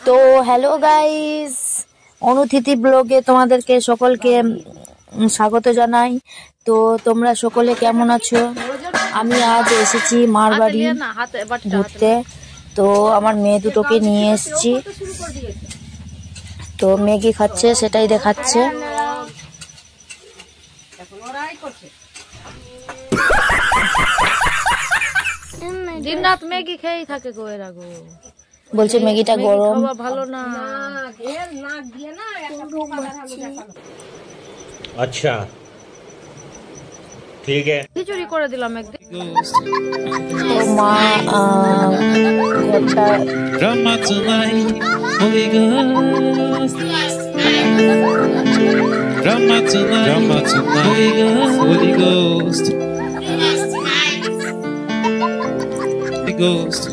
তো hello guys, অনুথিতি ব্লগে তোমাদেরকে সকলকে স্বাগত জানাই। তো তোমরা সকলে কেমন আছো? আমি আজ এসেছি মার বাড়ি ঘুরতে। তো আমার মেয়ে দুটোকে নিয়ে এসেছি। তো ম্যাগি খাচ্ছে, সেটাই দেখাচ্ছে। দিন রাত ম্যাগি খেয়েই থাকে গো এরা গো। বলছে ম্যাগিটা গরম, ভালো না। अच्छा ठीक है। খিচুড়ি করে দিলাম একদিন। তো মা ঘরটা Drama tonight, Holy Ghost. Drama tonight, Holy Ghost. Holy Ghost.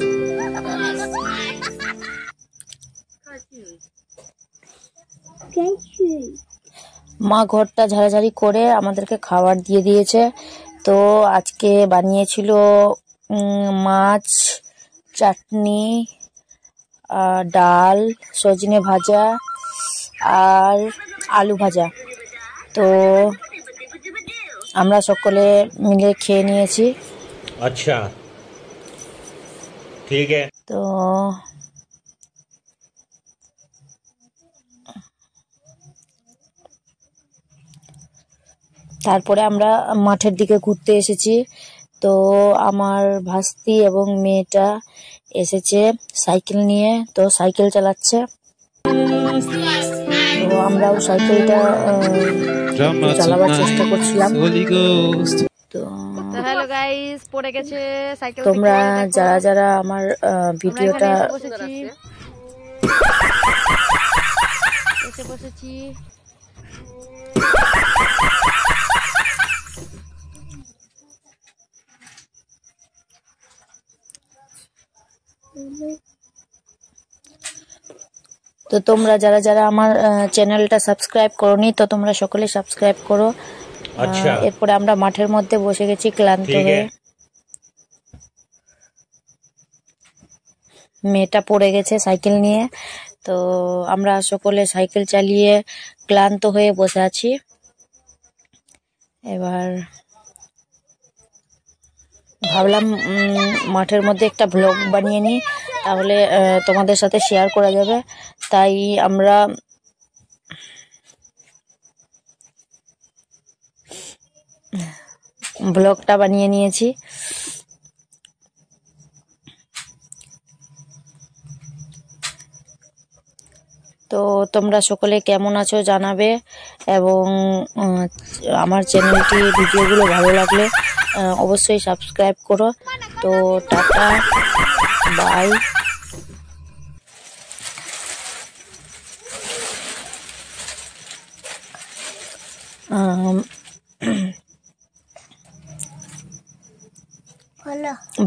মা ঘরটা ঝাড়াঝাড়ি করে আমাদেরকে খাবার দিয়ে দিয়েছে। তো আজকে বানিয়েছিল মাছ, চাটনি, ডাল, সজনে ভাজা আর আলু ভাজা। তো আমরা সকলে মিলে খেয়ে নিয়েছি। अच्छा ठीक है। তো তারপরে আমরা মাঠের দিকে ঘুরতে এসেছি। তো আমার ভাস্তি এবং মেয়েটা এসেছে সাইকেল নিয়ে, তো সাইকেল চালাচ্ছে। তো আমরাও সাইকেলটা চালাবার চেষ্টা করছিলাম। তো হ্যালো গাইস, পড়ে গেছে সাইকেল। তোমরা যারা যারা আমার ভিডিওটা বসেছি। তো তোমরা যারা যারা আমার চ্যানেলটা সাবস্ক্রাইব করোনি, তো তোমরা সকলে সাবস্ক্রাইব করো। আচ্ছা, এরপরে আমরা মাঠের মধ্যে বসে গেছি ক্লান্ত হয়ে। মেয়েটা পড়ে গেছে সাইকেল নিয়ে। তো আমরা সকলে সাইকেল চালিয়ে ক্লান্ত হয়ে বসে আছি। এবার ভাবলাম মাঠের মধ্যে একটা ব্লগ বানিয়ে নিই, তাহলে তোমাদের সাথে শেয়ার করা যাবে। তাই আমরা ব্লগটা বানিয়ে নিয়েছি। তো তোমরা সকলে কেমন আছো জানাবে, এবং আমার চ্যানেলটি ভিডিওগুলো ভালো লাগলে অবশ্যই সাবস্ক্রাইব করো। তো টাটা, বাই।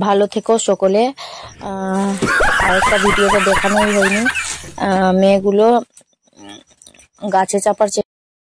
ভালো থেকো সকলে। আরেকটা ভিডিওটা দেখানোই হয়নি, মেয়েগুলো গাছে চাপার